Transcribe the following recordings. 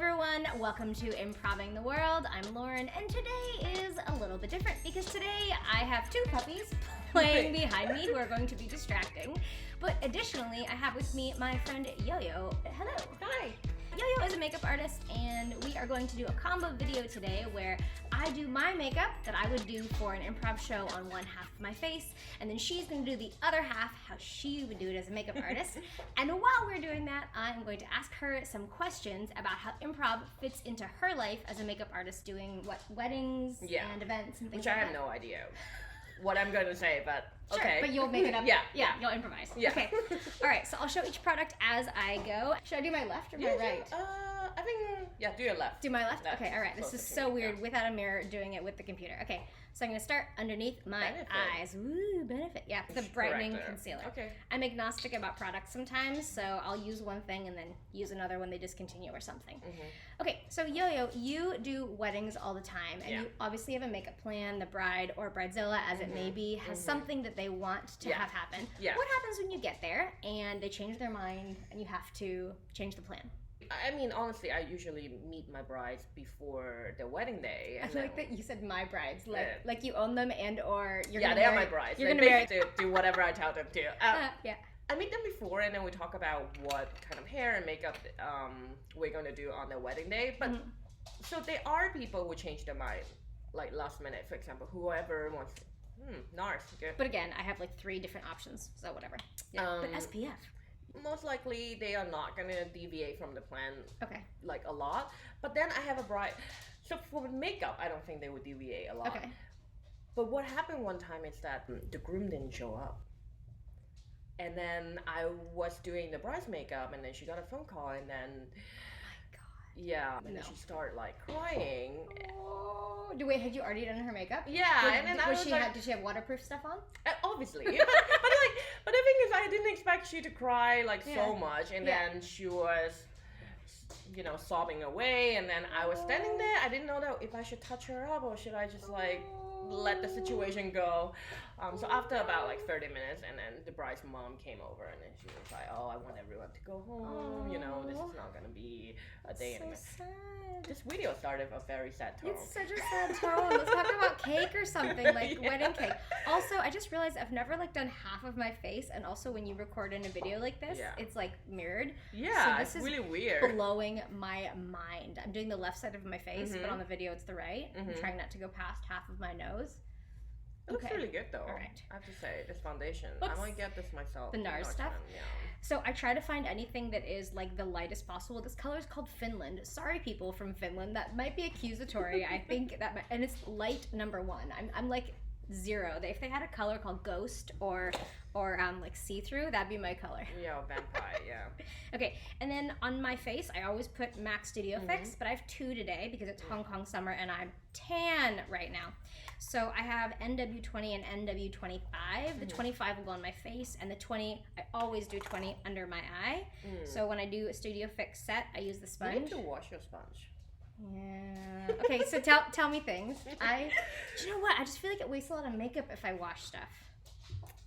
everyone, welcome to Improving the World. I'm Lauren, and today is a little bit different because today I have two puppies playing behind me who are going to be distracting. But additionally, I have with me my friend Yoyo. Hello. Hi. Yoyo is a makeup artist, and we are going to do a combo video today where I do my makeup that I would do for an improv show on one half of my face, and then she's going to do the other half how she would do it as a makeup artist. And while we're doing that, I'm going to ask her some questions about how improv fits into her life as a makeup artist doing weddings and events and things Which like that. I have no idea what I'm going to say, but Sure, okay. but you'll make it up. Yeah. You'll improvise. Yeah. Okay. All right, so I'll show each product as I go. Should I do my left or my right? I think, do your left. Do my left? Okay, all right. This is so weird Yeah. without a mirror doing it with the computer. Okay, so I'm going to start underneath my eyes. Ooh, benefit. Yeah, the brightening concealer. Okay. I'm agnostic about products sometimes, so I'll use one thing and then use another when they discontinue or something. Okay, so Yoyo, you do weddings all the time, and you obviously have a makeup plan. The bride or bridezilla, as it may be, has something that they want to have happen. Yeah. What happens when you get there and they change their mind and you have to change the plan? I mean, honestly, I usually meet my brides before the wedding day. I And like that you said my brides, like you own them and or you're yeah, gonna they marry, are my brides. You're They gonna marry. basically do whatever I tell them to. Yeah. I meet them before, and then we talk about what kind of hair and makeup we're going to do on the wedding day. But so there are people who change their mind, like last minute, for example, whoever wants. NARS, good. But again, I have like 3 different options, so whatever. Yeah. But SPF. Most likely, they are not gonna deviate from the plan. Okay. Like a lot. But then I have a bride. So for makeup, I don't think they would deviate a lot. Okay. But what happened one time is that the groom didn't show up. And then I was doing the bride's makeup, and then she got a phone call, and then and then she started like crying. Oh, wait, had you already done her makeup? Yeah, and then I was like, did she have waterproof stuff on? Obviously, but the thing is, I didn't expect she to cry like so much, and then she was, sobbing away, and then I was standing there. I didn't know that if I should touch her up or should I just like let the situation go. So after about like 30 minutes, and then the bride's mom came over, and then she was like, "Oh, I want everyone to go home. This is not gonna be a day anymore." So sad. This video started a very sad tone. It's such a sad tone. Let's talk about cake or something, like wedding cake. Also, I just realized I've never like done half of my face, and also when you record in a video like this, it's like mirrored. Yeah, so this it's really is weird. Blowing my mind. I'm doing the left side of my face, but on the video it's the right. I'm trying not to go past half of my nose. It looks really good though. All right. I have to say, this foundation. Looks I might get this myself. the NARS stuff. Yeah. So I try to find anything that is like the lightest possible. This color is called Finland. Sorry, people from Finland. That might be accusatory. I think that, and it's light number 1. I'm like 0. If they had a color called Ghost or like see-through, that'd be my color. Yeah, vampire. Yeah. Okay, and then on my face, I always put MAC Studio Fix, but I have 2 today because it's Hong Kong summer and I'm tan right now. So I have NW20 and NW25. The 25 will go on my face, and the 20, I always do 20 under my eye. So when I do a Studio Fix set, I use the sponge. You need to wash your sponge. Yeah. Okay, so tell me things. Do you know what? I just feel like it wastes a lot of makeup if I wash stuff.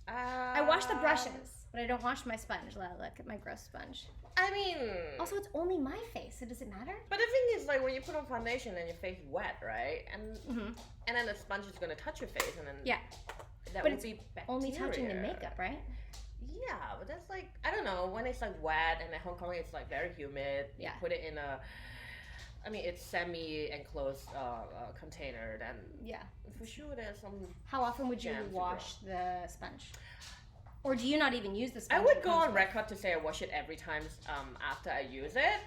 I wash the brushes, but I don't wash my sponge. Look at my gross sponge. I mean... Also, it's only my face, so does it matter? But the thing is, like, when you put on foundation and your face is wet, right? And and then the sponge is going to touch your face, and then... Yeah. That but would be bacteria. Only touching the makeup, right? Yeah, but that's like... I don't know. When it's, like, wet, and in Hong Kong it's, like, very humid. You put it in a... I mean, it's semi-enclosed container, then... Yeah. For sure there's some... How often would you wash the sponge? Or do you not even use the sponge? I would go on record to say I wash it every time after I use it.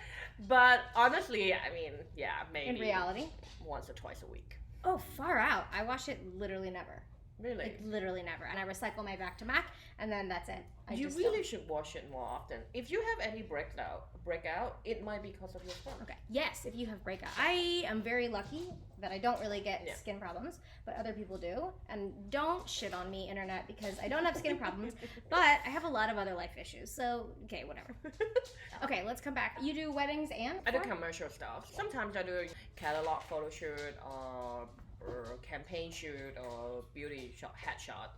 But honestly, I mean, yeah, maybe. In reality? Once or twice a week. Oh, far out. I wash it literally never. Really? Like, literally never. And I recycle my back to MAC, and then that's it. You really should wash it more often. If you have any breakout, it might be because of your sponge. Okay. Yes, if you have breakout. I am very lucky that I don't really get skin problems, but other people do. And don't shit on me, internet, because I don't have skin problems, but I have a lot of other life issues. So, okay, whatever. Okay, let's come back. You do weddings and? I do commercial stuff. Sometimes I do a catalog photo shoot or campaign shoot or beauty shot, headshot,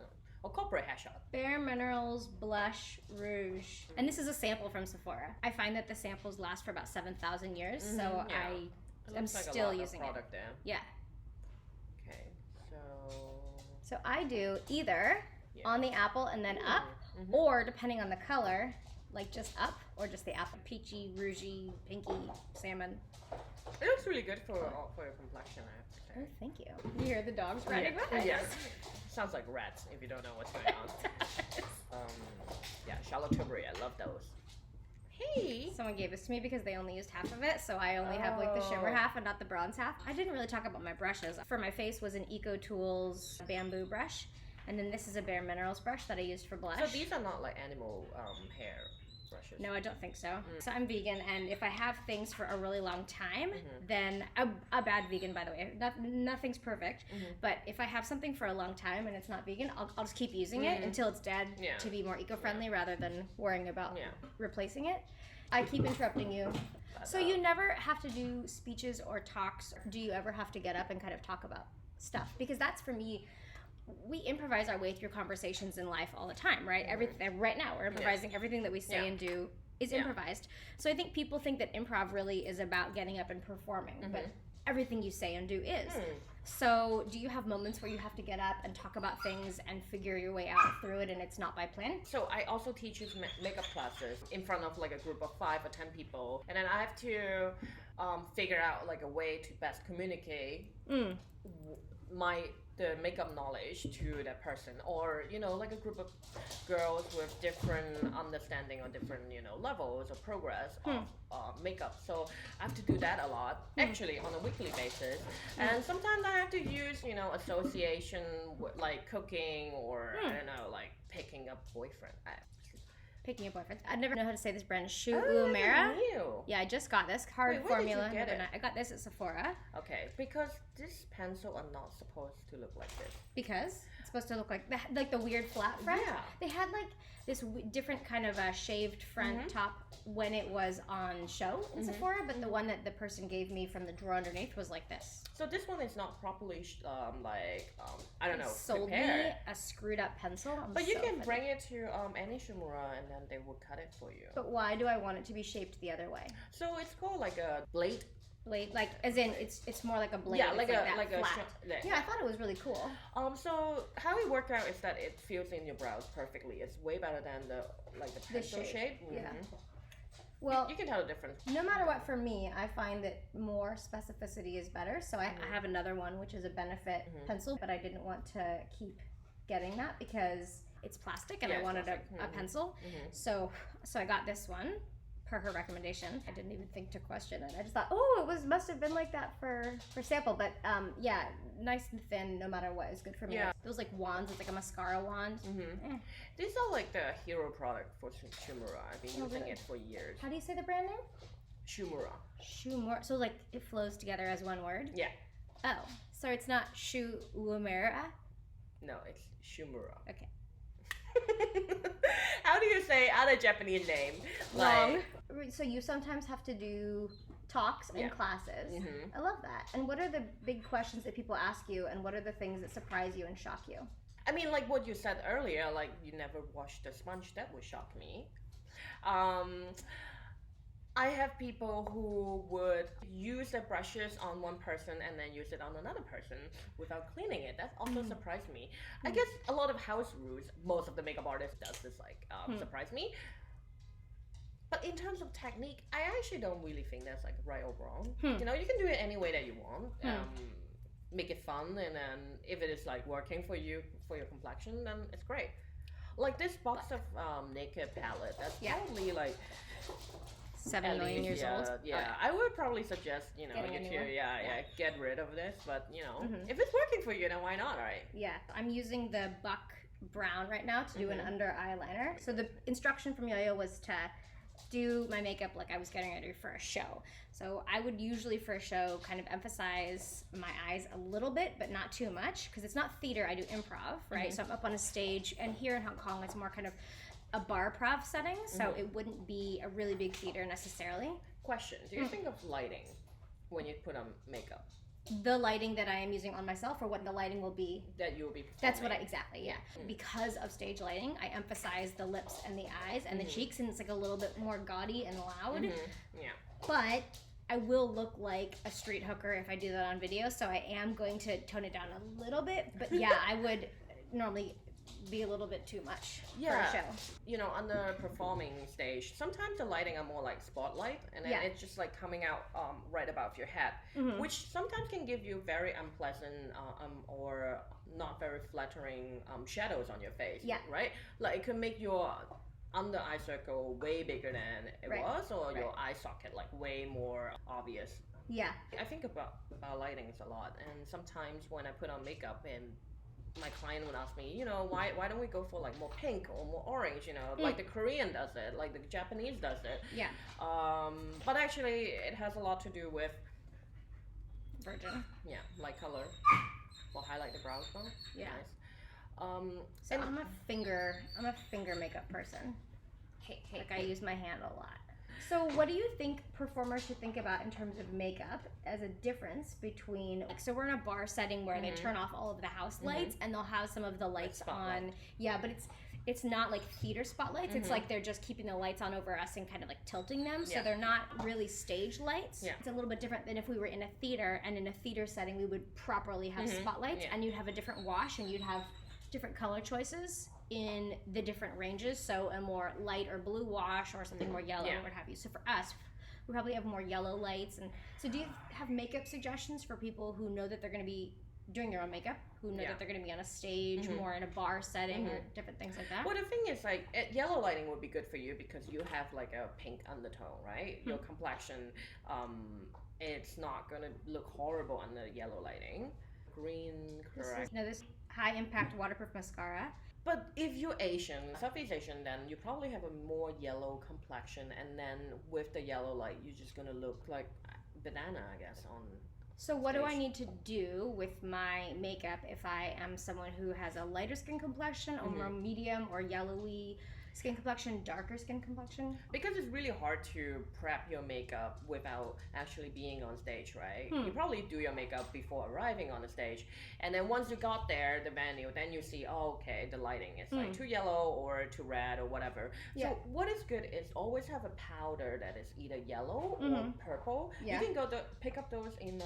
or corporate headshot. Bare Minerals Blush Rouge. And this is a sample from Sephora. I find that the samples last for about 7,000 years, so I'm still using product it. There. Yeah. Okay, So I do either on the apple and then up, or depending on the color, like just up, or just the apple. Peachy, rougey, pinky, salmon. It looks really good for your complexion, I have to say. Oh, thank you. You hear the dogs running behind us? Sounds like rats if you don't know what's going on. Charlotte Tilbury, I love those. Hey! Someone gave this to me because they only used half of it, so I only have like the shimmer half and not the bronze half. I didn't really talk about my brushes. For my face was an Eco Tools bamboo brush, and then this is a Bare Minerals brush that I used for blush. So these are not like animal hair brushes? No, I don't think so. So I'm vegan, and if I have things for a really long time, then a bad vegan, by the way. Nothing's perfect, but if I have something for a long time and it's not vegan, I'll just keep using it until it's dead to be more eco-friendly rather than worrying about replacing it. I keep interrupting you. So you never have to do speeches or talks. Do you ever have to get up and kind of talk about stuff? Because that's, for me, we improvise our way through conversations in life all the time, right? Everything right now we're improvising. Everything that we say and do is improvised. So I think people think that improv really is about getting up and performing, but everything you say and do is. So do you have moments where you have to get up and talk about things and figure your way out through it, and it's not by plan? So I also teach makeup classes in front of like a group of 5 or 10 people, and then I have to figure out like a way to best communicate the makeup knowledge to that person, or like a group of girls with different understanding or different levels of progress of makeup. So I have to do that a lot, actually, on a weekly basis. And sometimes I have to use association with like cooking, or I don't know, like picking up boyfriend. Picking a boyfriend. I never know how to say this brand. Umera. Yeah, I just got this hard formula. Did you get it? I got this at Sephora. Okay, because this pencil are not supposed to look like this. Because it's supposed to look like the weird flat front. Yeah. They had like this different kind of shaved front top when it was on show in Sephora, but the one that the person gave me from the drawer underneath was like this. So this one is not properly I don't know, sold prepared. Me a screwed up pencil. But you can bring it to any Shimura and then they will cut it for you. But why do I want it to be shaped the other way? So it's called like a blade, like as in it's more like a blade. Yeah, like a flat. Yeah, I thought it was really cool. So how it worked out is that it fills in your brows perfectly. It's way better than the pencil shape. Yeah. Well, you can tell the difference. No matter what, for me, I find that more specificity is better. So I have another one, which is a Benefit pencil, but I didn't want to keep getting that because it's plastic and I wanted a pencil. So I got this one per her recommendation. I didn't even think to question it. I just thought, it must have been like that for sample. But yeah, nice and thin, no matter what, is good for me. Yeah. Those like wands, it's like a mascara wand. These are like the hero product for Shimura. I've been using it for years. How do you say the brand name? Shimura. Shimura. So like it flows together as one word? Yeah. Oh, so it's not Shumura? No, it's Shimura. Okay. How do you say other Japanese name? Long. So you sometimes have to do talks and classes. I love that. And what are the big questions that people ask you, and what are the things that surprise you and shock you? I mean, like what you said earlier, like you never washed the sponge. That would shock me. I have people who would use their brushes on one person and then use it on another person without cleaning it. That also surprised me. I guess a lot of house rules, most of the makeup artists does this, surprise me. But in terms of technique, I actually don't really think that's like right or wrong. You know, you can do it any way that you want. Make it fun, and then if it is like working for you, for your complexion, then it's great. Like this box of Naked palette, that's probably like 7 million years old. Yeah, I would probably suggest, you get rid of this, but if it's working for you, then why not, right? Yeah, I'm using the Buck Brown right now to do an under eyeliner. So the instruction from Yoyo was to do my makeup like I was getting ready for a show. So I would usually for a show kind of emphasize my eyes a little bit, but not too much, because it's not theater, I do improv, right? So I'm up on a stage, and here in Hong Kong it's more kind of a bar prov setting, so it wouldn't be a really big theater necessarily. Question, do you think of lighting when you put on makeup? the lighting that I am using on myself or what the lighting will be. That you'll be That's what exactly, yeah. Because of stage lighting, I emphasize the lips and the eyes and the cheeks, and it's like a little bit more gaudy and loud. Yeah. But I will look like a street hooker if I do that on video, so I am going to tone it down a little bit. But yeah, I would normally be a little bit too much for a show. You know, on the performing stage, sometimes the lighting are more like spotlight, and then it's just like coming out right above your head, which sometimes can give you very unpleasant or not very flattering shadows on your face. Yeah. Right? Like it could make your under eye circle way bigger than it was, or your eye socket like way more obvious. Yeah. I think about lightings a lot, and sometimes when I put on makeup and my client would ask me, you know, why don't we go for like more pink or more orange, you know, like the Korean does it, like the Japanese does it. Yeah. But actually it has a lot to do with virgin. Yeah, light color. We'll highlight the brows bone. Yeah. Nice. So I'm a finger makeup person. Like I use my hand a lot. So what do you think performers should think about in terms of makeup as a difference between, so we're in a bar setting where they turn off all of the house lights and they'll have some of the lights on. Yeah, but it's not like theater spotlights. It's like they're just keeping the lights on over us and kind of like tilting them. So they're not really stage lights. Yeah. It's a little bit different than if we were in a theater, and in a theater setting we would properly have spotlights and you'd have a different wash and you'd have different color choices in the different ranges, so a more light or blue wash or something more yellow or what have you. So for us, we probably have more yellow lights. And so do you have makeup suggestions for people who know that they're going to be doing their own makeup, who know that they're going to be on a stage, more in a bar setting or different things like that? Well, the thing is, like, yellow lighting would be good for you because you have like a pink undertone, right? Your complexion, it's not going to look horrible under yellow lighting. Green, correct. This high impact waterproof mascara. But if you're Asian, Southeast Asian, then you probably have a more yellow complexion, and then with the yellow light, you're just gonna look like banana, I guess, on So what do I need to do with my makeup if I am someone who has a lighter skin complexion or more medium or yellowy skin complexion, darker skin complexion? Because it's really hard to prep your makeup without actually being on stage, right? You probably do your makeup before arriving on the stage, and then once you got there, the venue, then you see, oh, okay, the lighting is like too yellow or too red or whatever. So what is good is always have a powder that is either yellow or purple. You can go pick up those in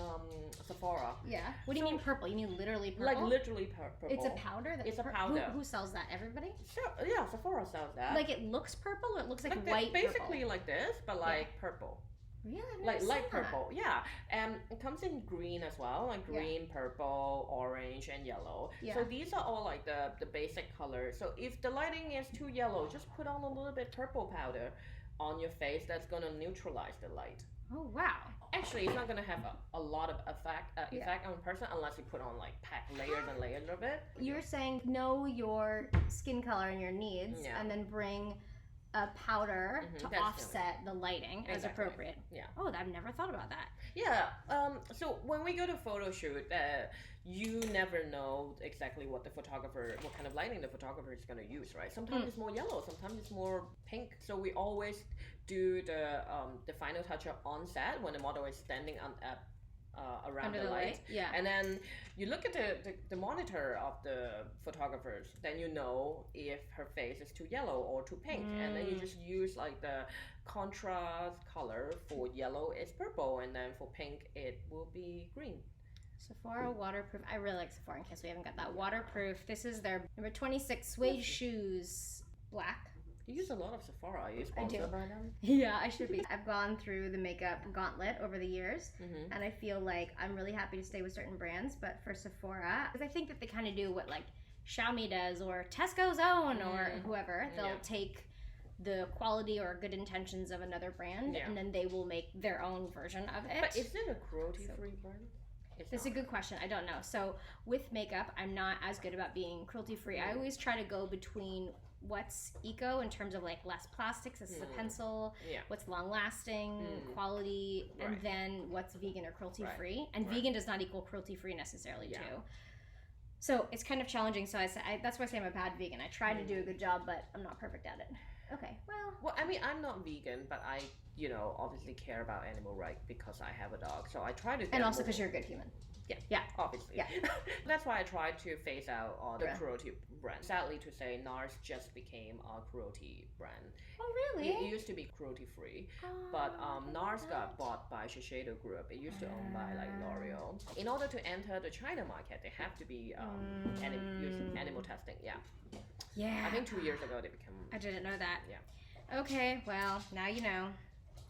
Sephora. Yeah. What do you mean purple? You mean literally purple? Like literally purple. It's a powder? It's a powder. Who sells that? Everybody? Sure. Yeah, Sephora sells that. Like it looks purple, or it looks like white basically purple? like this, but like purple. Really? Like light purple, yeah. And it comes in green as well, like green, purple, orange, and yellow. Yeah. So these are all like the basic colors. So if the lighting is too yellow, just put on a little bit purple powder on your face. That's gonna neutralize the light. Oh wow. Actually, it's not gonna have a lot of effect on a person unless you put on like pack layers and layers of it. You're saying know your skin color and your needs, and then bring a powder to offset the lighting as appropriate. Yeah. Oh, I've never thought about that. Yeah. So when we go to photo shoot, you never know exactly what kind of lighting the photographer is going to use, right? Sometimes it's more yellow, sometimes it's more pink. So we always do the final touch up on set when the model is standing around the light. Yeah. And then you look at the monitor of the photographers, then you know if her face is too yellow or too pink. And then you just use like the contrast color. For yellow it's purple, and then for pink it will be green. Sephora waterproof. I really like Sephora in case we haven't got that. Waterproof. This is their number 26 suede shoes, black. You use a lot of Sephora. Are you sponsored by them? Yeah, I should be. I've gone through the makeup gauntlet over the years, and I feel like I'm really happy to stay with certain brands, but for Sephora, because I think that they kind of do what like Xiaomi does or Tesco's Own or whoever. They'll take the quality or good intentions of another brand, and then they will make their own version of it. But is it a cruelty-free brand? This is a good question. I don't know. So with makeup, I'm not as good about being cruelty-free. I always try to go between what's eco in terms of like less plastics, this is a pencil, what's long lasting, quality, and then what's vegan or cruelty free. And vegan does not equal cruelty free necessarily too. So it's kind of challenging. So that's why I say I'm a bad vegan. I try to do a good job, but I'm not perfect at it. Okay, well, I mean, I'm not vegan, but I, obviously care about animal rights because I have a dog. So I try to. And also because you're a good human. Yeah. Obviously. Yeah. That's why I try to phase out all the Yeah. cruelty brands. Sadly to say, NARS just became a cruelty brand. Oh, really? It used to be cruelty free, but NARS got bought by Shiseido Group. It used to own by like L'Oreal. In order to enter the China market, they have to be using animal testing. Yeah. Yeah. I think 2 years ago they became. I didn't know that. Yeah. Okay, well, now you know.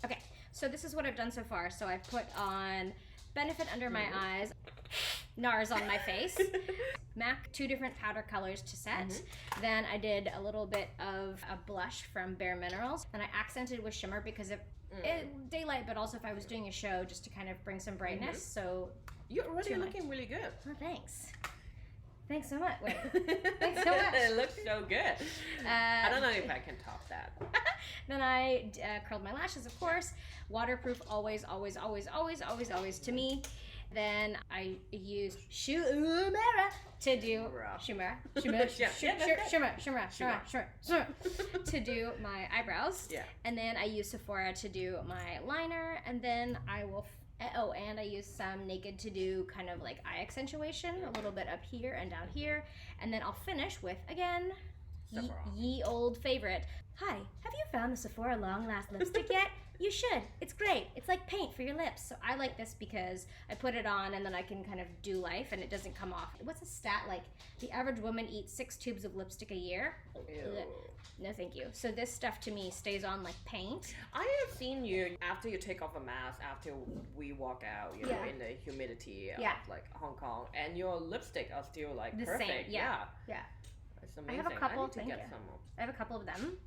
Okay, so this is what I've done so far. So I put on Benefit under my eyes, NARS on my face, MAC 2 different powder colors to set. Then I did a little bit of a blush from Bare Minerals, and I accented with shimmer because of daylight, but also if I was doing a show, just to kind of bring some brightness. So you're already looking really good. Oh, thanks. Thanks so much. Wait. Thanks so much. It looks so good. I don't know if I can top that. Then I curled my lashes, of course. Waterproof, always, always, always, always, always, always to me. Then I used Shumera to do Shumera to do my eyebrows. Yeah. And then I use Sephora to do my liner, and then I will. And I use some Naked to do kind of like eye accentuation, a little bit up here and down here, and then I'll finish with, again, ye old favorite. Hi, have you found the Sephora Long Last lipstick yet? You should. It's great. It's like paint for your lips. So I like this because I put it on and then I can kind of do life and it doesn't come off. What's a stat? Like the average woman eats 6 tubes of lipstick a year. Ew. No, thank you. So this stuff to me stays on like paint. I have seen you after you take off a mask, after we walk out, you know, in the humidity of like Hong Kong, and your lipstick are still like the perfect. Same. Yeah. It's amazing. I have a couple. I need to get some more. I have a couple of them.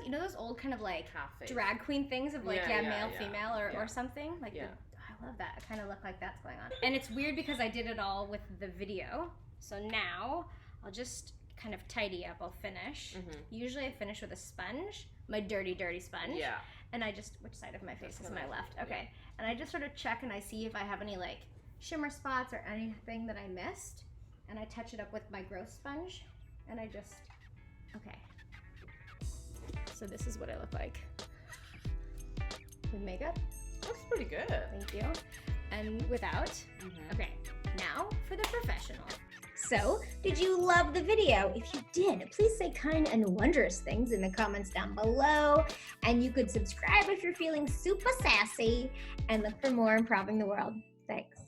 You know those old kind of like Cafe. drag queen things of like male, female, or something like. Yeah. I love that. I kind of look like that's going on. And it's weird because I did it all with the video. So now I'll just kind of tidy up. I'll finish. Usually I finish with a sponge, my dirty sponge. Yeah. And I just, which side of my face is my left? Okay. And I just sort of check and I see if I have any like shimmer spots or anything that I missed. And I touch it up with my growth sponge. And I just, okay. So this is what I look like with makeup. Looks pretty good. Thank you. And without. Okay, now for the professional. So, did you love the video? If you did, please say kind and wondrous things in the comments down below. And you could subscribe if you're feeling super sassy and look for more Improving the World. Thanks.